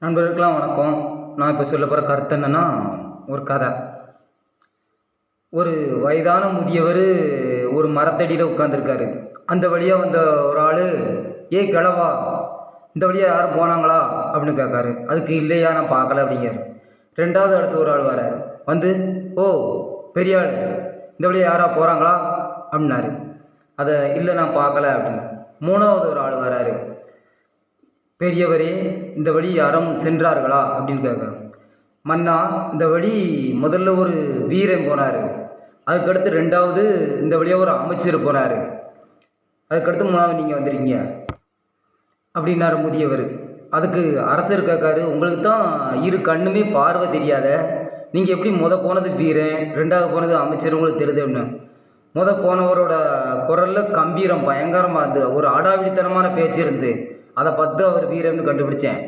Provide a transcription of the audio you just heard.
நண்பர்களுக்கெல்லாம் வணக்கம். நான் இப்போ சொல்ல போகிற கருத்து என்னென்னா, ஒரு கதை. ஒரு வயதான முதியவர் ஒரு மரத்தடியில் உட்காந்துருக்காரு. அந்த வழியாக வந்த ஒரு ஆள், ஏய் கிழவா, இந்த வழியாக யாரும் போனாங்களா அப்படின்னு கேட்காரு. அதுக்கு இல்லையா, நான் பார்க்கல அப்படிங்காரு. ரெண்டாவது அடுத்து ஒரு ஆள் வராரு. வந்து, ஓ பெரிய ஆள், இந்த வழியாக யாரா போகிறாங்களா அப்படின்னாரு. அதை இல்லை நான் பார்க்கல அப்படின்னு. மூணாவது ஒரு ஆள் வராரு. பெரியவரே, இந்த வழி யாரும் சென்றார்களா அப்படின்னு கேட்குறேன். மன்னா, இந்த வழி முதல்ல ஒரு வீரன் போனார், அதுக்கடுத்து ரெண்டாவது இந்த வழியாக ஒரு அமைச்சர் போனார், அதுக்கடுத்து மூணாவது நீங்கள் வந்துருக்கீங்க அப்படின்னாரு முதியவர். அதுக்கு அரசர் கேட்காரு, உங்களுக்கு தான் இரு கண்ணுமே பார்வை தெரியாத, நீங்கள் எப்படி போனது வீரன், ரெண்டாவது போனது அமைச்சர் உங்களுக்கு தெரியுது அப்படின்னு. போனவரோட குரலில் கம்பீரம் பயங்கரமாக இருந்து, ஒரு ஆடாவிடித்தனமான பேச்சு இருந்து, அதை பார்த்து அவர் வீரன்னு கண்டுபிடிச்சேன்.